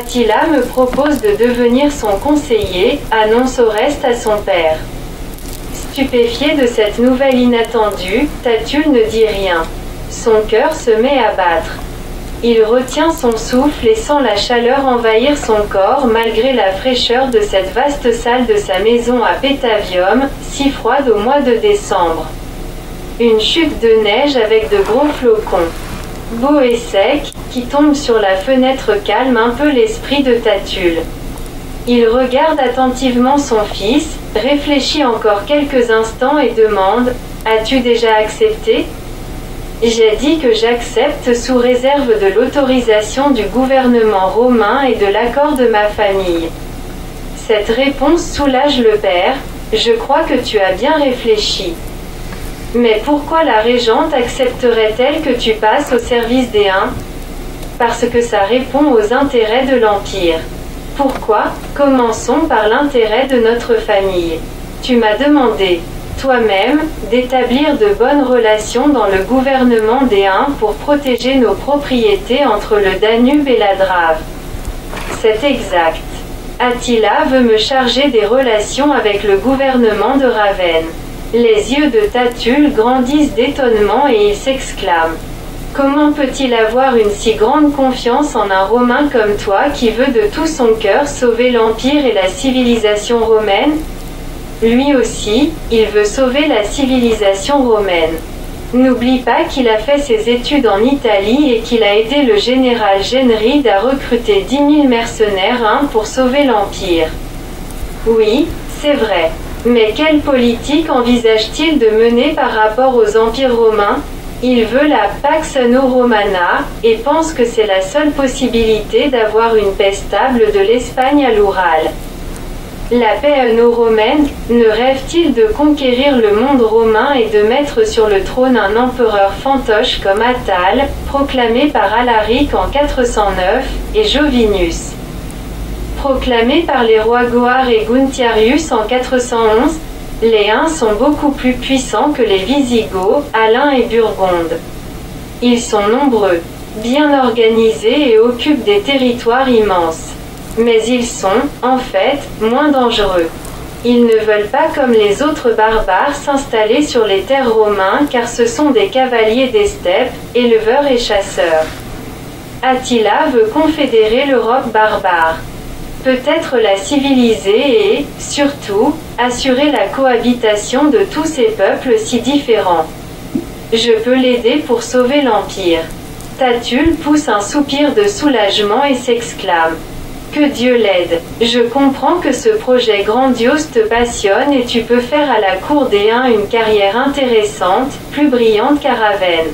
Attila me propose de devenir son conseiller, annonce Oreste à son père. Stupéfié de cette nouvelle inattendue, Tatule ne dit rien. Son cœur se met à battre. Il retient son souffle et sent la chaleur envahir son corps malgré la fraîcheur de cette vaste salle de sa maison à Pétavium, si froide au mois de décembre. Une chute de neige avec de gros flocons. Beau et sec, qui tombe sur la fenêtre calme un peu l'esprit de Tatule. Il regarde attentivement son fils, réfléchit encore quelques instants et demande « As-tu déjà accepté ?» J'ai dit que j'accepte sous réserve de l'autorisation du gouvernement romain et de l'accord de ma famille. Cette réponse soulage le père. Je crois que tu as bien réfléchi. Mais pourquoi la régente accepterait-elle que tu passes au service des Huns? Parce que ça répond aux intérêts de l'Empire. Pourquoi? Commençons par l'intérêt de notre famille. Tu m'as demandé, toi-même, d'établir de bonnes relations dans le gouvernement des Huns pour protéger nos propriétés entre le Danube et la Drave. C'est exact. Attila veut me charger des relations avec le gouvernement de Ravenne. Les yeux de Tatule grandissent d'étonnement et il s'exclame. Comment peut-il avoir une si grande confiance en un Romain comme toi qui veut de tout son cœur sauver l'Empire et la civilisation romaine? Lui aussi, il veut sauver la civilisation romaine. N'oublie pas qu'il a fait ses études en Italie et qu'il a aidé le général Genride à recruter 10 000 mercenaires pour sauver l'Empire. Oui, c'est vrai. Mais quelle politique envisage-t-il de mener par rapport aux empires romains? Il veut la Pax Anno Romana, et pense que c'est la seule possibilité d'avoir une paix stable de l'Espagne à l'Oural. La paix anno-romaine, ne rêve-t-il de conquérir le monde romain et de mettre sur le trône un empereur fantoche comme Attale, proclamé par Alaric en 409, et Jovinus? Proclamé par les rois Goar et Guntiarius en 411, les Huns sont beaucoup plus puissants que les Visigoths, Alains et Burgondes. Ils sont nombreux, bien organisés et occupent des territoires immenses. Mais ils sont, en fait, moins dangereux. Ils ne veulent pas comme les autres barbares s'installer sur les terres romaines car ce sont des cavaliers des steppes, éleveurs et chasseurs. Attila veut confédérer l'Europe barbare. Peut-être la civiliser et, surtout, assurer la cohabitation de tous ces peuples si différents. Je peux l'aider pour sauver l'Empire. Tatule pousse un soupir de soulagement et s'exclame. Que Dieu l'aide. Je comprends que ce projet grandiose te passionne et tu peux faire à la cour des Huns une carrière intéressante, plus brillante qu'à Ravenne.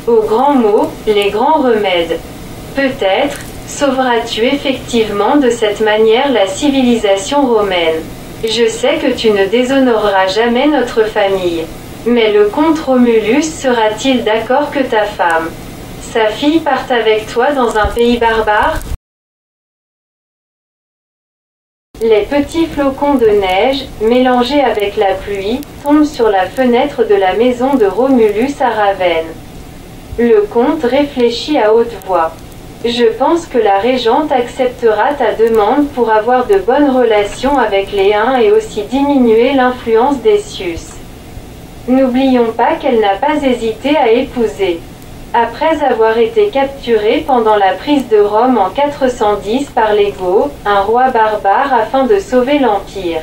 Aux grands mots, les grands remèdes. Peut-être, sauveras-tu effectivement de cette manière la civilisation romaine. Je sais que tu ne déshonoreras jamais notre famille. Mais le comte Romulus sera-t-il d'accord que ta femme, sa fille parte avec toi dans un pays barbare? Les petits flocons de neige, mélangés avec la pluie, tombent sur la fenêtre de la maison de Romulus à Ravenne. Le comte réfléchit à haute voix. Je pense que la régente acceptera ta demande pour avoir de bonnes relations avec les Huns et aussi diminuer l'influence des Sius. N'oublions pas qu'elle n'a pas hésité à épouser. Après avoir été capturée pendant la prise de Rome en 410 par les Goths, un roi barbare afin de sauver l'Empire.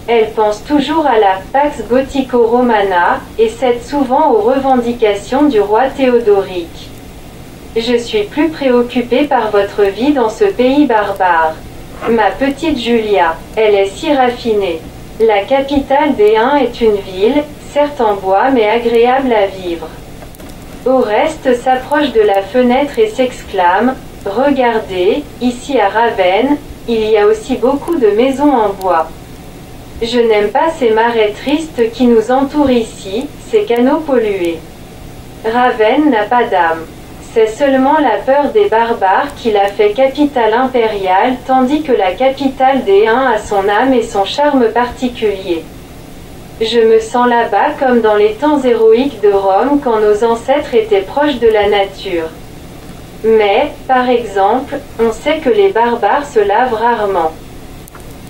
Elle pense toujours à la Pax Gothico-Romana, et cède souvent aux revendications du roi Théodoric. Je suis plus préoccupée par votre vie dans ce pays barbare. Ma petite Julia, elle est si raffinée. La capitale des Huns est une ville, certes en bois mais agréable à vivre. Oreste s'approche de la fenêtre et s'exclame « Regardez, ici à Ravenne, il y a aussi beaucoup de maisons en bois. Je n'aime pas ces marais tristes qui nous entourent ici, ces canaux pollués. Ravenne n'a pas d'âme. C'est seulement la peur des barbares qui l'a fait capitale impériale tandis que la capitale des Huns a son âme et son charme particulier. Je me sens là-bas comme dans les temps héroïques de Rome quand nos ancêtres étaient proches de la nature. Mais, par exemple, on sait que les barbares se lavent rarement.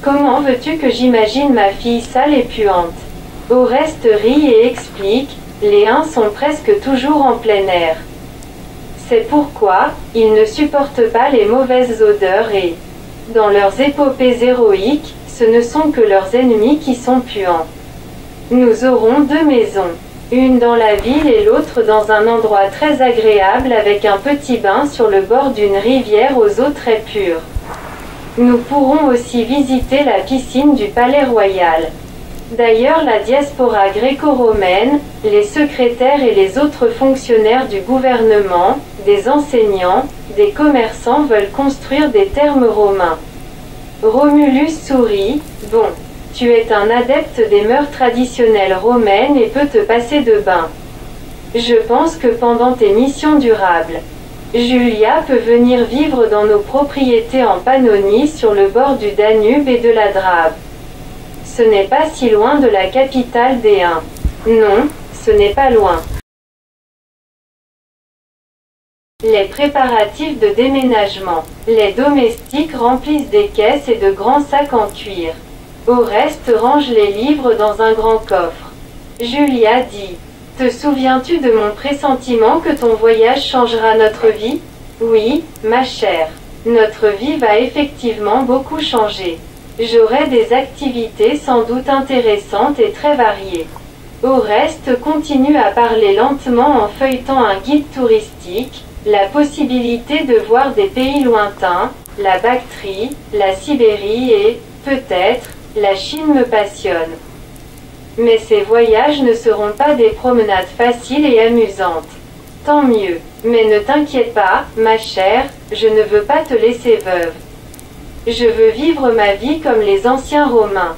Comment veux-tu que j'imagine ma fille sale et puante? Oreste rit et explique, les Huns sont presque toujours en plein air. C'est pourquoi, ils ne supportent pas les mauvaises odeurs et, dans leurs épopées héroïques, ce ne sont que leurs ennemis qui sont puants. Nous aurons 2 maisons. Une dans la ville et l'autre dans un endroit très agréable avec un petit bain sur le bord d'une rivière aux eaux très pures. Nous pourrons aussi visiter la piscine du palais royal. D'ailleurs, la diaspora gréco-romaine, les secrétaires et les autres fonctionnaires du gouvernement, des enseignants, des commerçants veulent construire des thermes romains. Romulus sourit. Bon, tu es un adepte des mœurs traditionnelles romaines et peux te passer de bain. Je pense que pendant tes missions durables, Julia peut venir vivre dans nos propriétés en Pannonie sur le bord du Danube et de la Drave. Ce n'est pas si loin de la capitale des Huns. Non, ce n'est pas loin. Les préparatifs de déménagement. Les domestiques remplissent des caisses et de grands sacs en cuir. Oreste range les livres dans un grand coffre. Julia dit. Te souviens-tu de mon pressentiment que ton voyage changera notre vie? Oui, ma chère. Notre vie va effectivement beaucoup changer. J'aurai des activités sans doute intéressantes et très variées. Oreste continue à parler lentement en feuilletant un guide touristique. La possibilité de voir des pays lointains, la Bactrie, la Sibérie et, peut-être, la Chine me passionne. Mais ces voyages ne seront pas des promenades faciles et amusantes. Tant mieux. Mais ne t'inquiète pas, ma chère, je ne veux pas te laisser veuve. Je veux vivre ma vie comme les anciens Romains.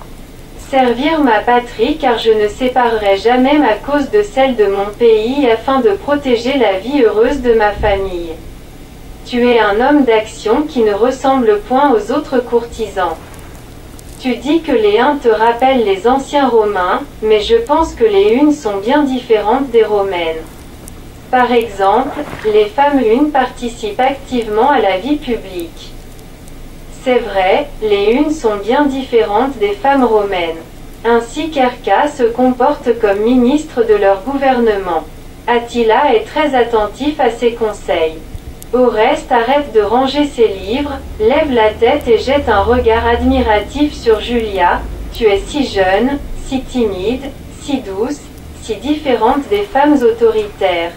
Servir ma patrie car je ne séparerai jamais ma cause de celle de mon pays afin de protéger la vie heureuse de ma famille. Tu es un homme d'action qui ne ressemble point aux autres courtisans. Tu dis que les Huns te rappellent les anciens Romains, mais je pense que les Hunes sont bien différentes des Romaines. Par exemple, les femmes Hunes participent activement à la vie publique. C'est vrai, les Hunes sont bien différentes des femmes romaines. Ainsi qu'Erka se comporte comme ministre de leur gouvernement. Attila est très attentif à ses conseils. Oreste arrête de ranger ses livres, lève la tête et jette un regard admiratif sur Julia. Tu es si jeune, si timide, si douce, si différente des femmes autoritaires.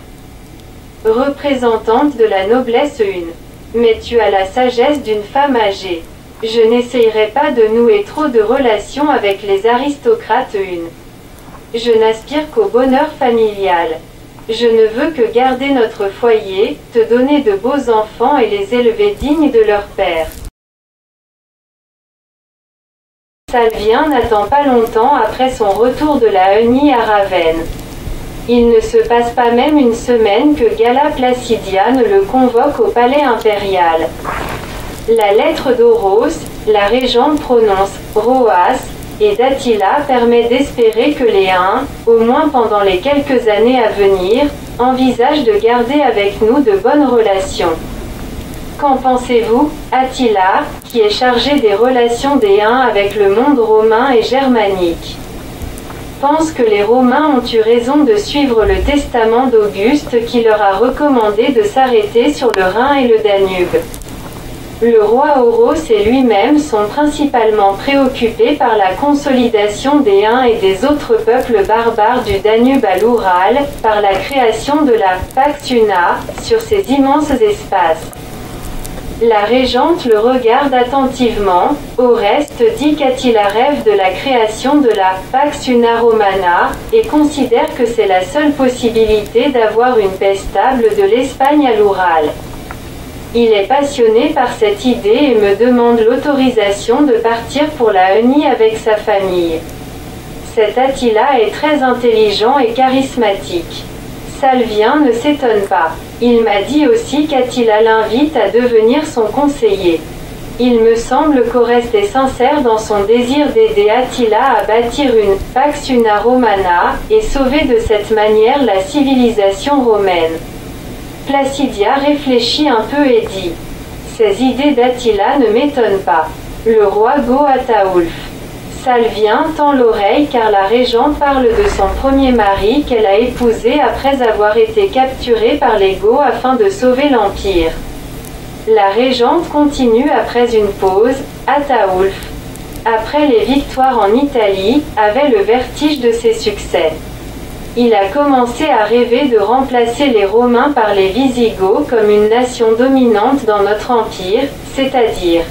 Représentante de la noblesse Hune. Mais tu as la sagesse d'une femme âgée. Je n'essayerai pas de nouer trop de relations avec les aristocrates Hunes. Je n'aspire qu'au bonheur familial. Je ne veux que garder notre foyer, te donner de beaux enfants et les élever dignes de leur père. Salvien n'attend pas longtemps après son retour de la Hunie à Ravenne. Il ne se passe pas même une semaine que Galla Placidiane le convoque au palais impérial. La lettre d'Oros, la régente prononce « Roas » et d'Attila permet d'espérer que les Huns, au moins pendant les quelques années à venir, envisagent de garder avec nous de bonnes relations. Qu'en pensez-vous, Attila, qui est chargé des relations des Huns avec le monde romain et germanique? Pense que les Romains ont eu raison de suivre le testament d'Auguste qui leur a recommandé de s'arrêter sur le Rhin et le Danube. Le roi Oros et lui-même sont principalement préoccupés par la consolidation des Huns et des autres peuples barbares du Danube à l'Oural, par la création de la Pax Una sur ces immenses espaces. La régente le regarde attentivement. Oreste dit qu'Attila rêve de la création de la Pax Una Romana, et considère que c'est la seule possibilité d'avoir une paix stable de l'Espagne à l'Oural. Il est passionné par cette idée et me demande l'autorisation de partir pour la Hunie avec sa famille. Cet Attila est très intelligent et charismatique. Salvien ne s'étonne pas. Il m'a dit aussi qu'Attila l'invite à devenir son conseiller. Il me semble qu'Oreste est sincère dans son désir d'aider Attila à bâtir une Pax Una Romana et sauver de cette manière la civilisation romaine. Placidia réfléchit un peu et dit: ces idées d'Attila ne m'étonnent pas. Le roi Go-Ataulf. Salvien tend l'oreille car la régente parle de son premier mari qu'elle a épousé après avoir été capturée par les Goths afin de sauver l'Empire. La régente continue après une pause: Ataulf, après les victoires en Italie, avait le vertige de ses succès. Il a commencé à rêver de remplacer les Romains par les Visigoths comme une nation dominante dans notre empire, c'est-à-dire,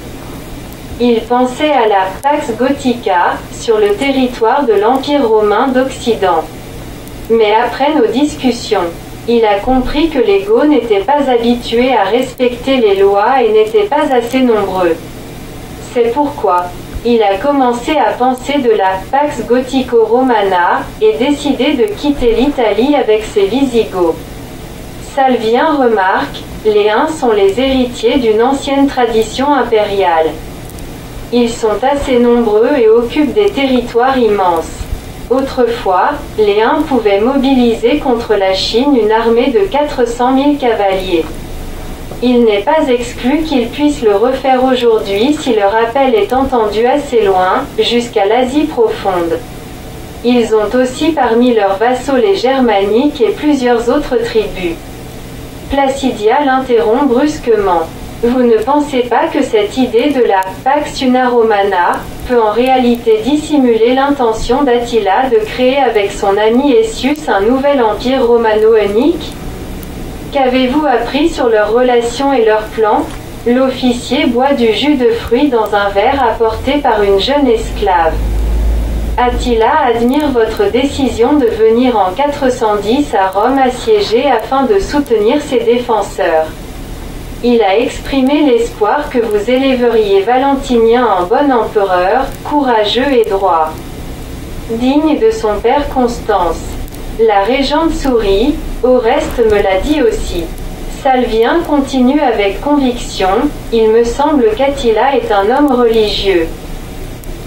il pensait à la Pax Gothica, sur le territoire de l'Empire romain d'Occident. Mais après nos discussions, il a compris que les Goths n'étaient pas habitués à respecter les lois et n'étaient pas assez nombreux. C'est pourquoi il a commencé à penser de la Pax Gothico-Romana et décidé de quitter l'Italie avec ses Visigoths. Salvien remarque: les Huns sont les héritiers d'une ancienne tradition impériale. Ils sont assez nombreux et occupent des territoires immenses. Autrefois, les Huns pouvaient mobiliser contre la Chine une armée de 400 000 cavaliers. Il n'est pas exclu qu'ils puissent le refaire aujourd'hui si leur appel est entendu assez loin, jusqu'à l'Asie profonde. Ils ont aussi parmi leurs vassaux les Germaniques et plusieurs autres tribus. Placidia l'interrompt brusquement. Vous ne pensez pas que cette idée de la Pax Una Romana peut en réalité dissimuler l'intention d'Attila de créer avec son ami Essius un nouvel empire romano-unique? Qu'avez-vous appris sur leurs relations et leurs plans? L'officier boit du jus de fruits dans un verre apporté par une jeune esclave. Attila admire votre décision de venir en 410 à Rome assiégée afin de soutenir ses défenseurs. Il a exprimé l'espoir que vous élèveriez Valentinien en bon empereur, courageux et droit, digne de son père Constance. La régente sourit: Oreste me l'a dit aussi. Salvien continue avec conviction: il me semble qu'Attila est un homme religieux,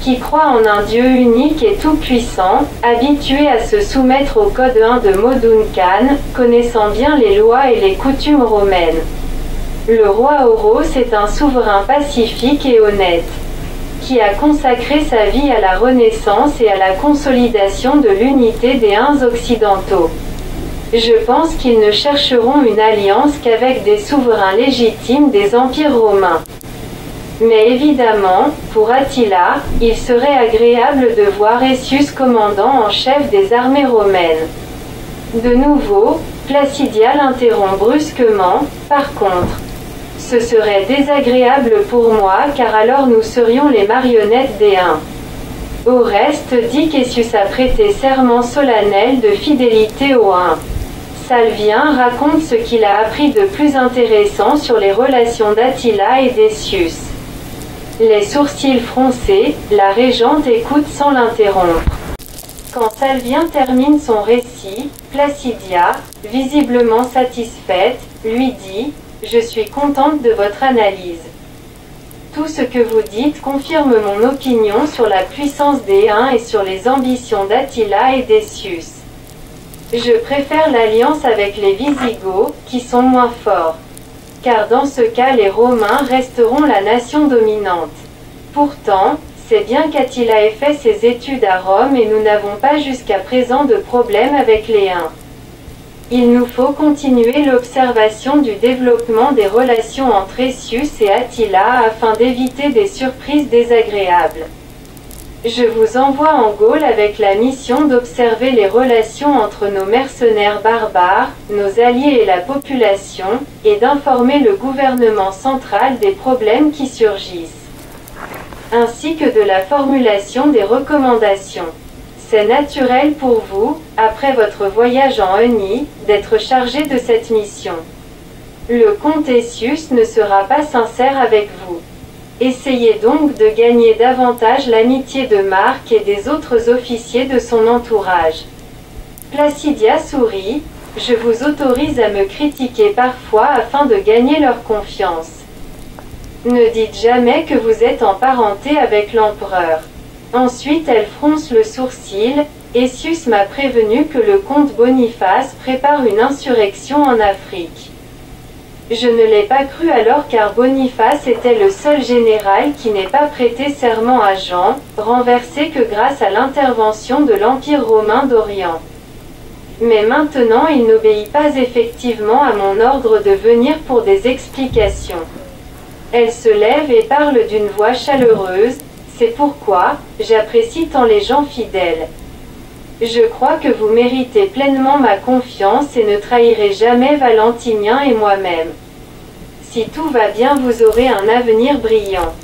qui croit en un Dieu unique et tout-puissant, habitué à se soumettre au code 1 de Moduncan, connaissant bien les lois et les coutumes romaines. Le roi Oros est un souverain pacifique et honnête, qui a consacré sa vie à la Renaissance et à la consolidation de l'unité des Huns occidentaux. Je pense qu'ils ne chercheront une alliance qu'avec des souverains légitimes des empires romains. Mais évidemment, pour Attila, il serait agréable de voir Essius commandant en chef des armées romaines. De nouveau, Placidia l'interrompt brusquement: par contre, ce serait désagréable pour moi car alors nous serions les marionnettes des Huns. Oreste dit qu'Essius a prêté serment solennel de fidélité aux Huns. Salvien raconte ce qu'il a appris de plus intéressant sur les relations d'Attila et d'Essius. Les sourcils froncés, la régente écoute sans l'interrompre. Quand Salvien termine son récit, Placidia, visiblement satisfaite, lui dit: je suis contente de votre analyse. Tout ce que vous dites confirme mon opinion sur la puissance des Huns et sur les ambitions d'Attila et d'Essius. Je préfère l'alliance avec les Visigoths, qui sont moins forts. Car dans ce cas les Romains resteront la nation dominante. Pourtant, c'est bien qu'Attila ait fait ses études à Rome et nous n'avons pas jusqu'à présent de problème avec les Huns. Il nous faut continuer l'observation du développement des relations entre Essius et Attila afin d'éviter des surprises désagréables. Je vous envoie en Gaule avec la mission d'observer les relations entre nos mercenaires barbares, nos alliés et la population, et d'informer le gouvernement central des problèmes qui surgissent, ainsi que de la formulation des recommandations. C'est naturel pour vous, après votre voyage en Eunie, d'être chargé de cette mission. Le comte Essius ne sera pas sincère avec vous. Essayez donc de gagner davantage l'amitié de Marc et des autres officiers de son entourage. Placidia sourit: je vous autorise à me critiquer parfois afin de gagner leur confiance. Ne dites jamais que vous êtes en parenté avec l'empereur. Ensuite elle fronce le sourcil: Essius m'a prévenu que le comte Boniface prépare une insurrection en Afrique. Je ne l'ai pas cru alors car Boniface était le seul général qui n'ait pas prêté serment à Jean, renversé que grâce à l'intervention de l'Empire romain d'Orient. Mais maintenant il n'obéit pas effectivement à mon ordre de venir pour des explications. Elle se lève et parle d'une voix chaleureuse, c'est pourquoi j'apprécie tant les gens fidèles. Je crois que vous méritez pleinement ma confiance et ne trahirez jamais Valentinien et moi-même. Si tout va bien, vous aurez un avenir brillant.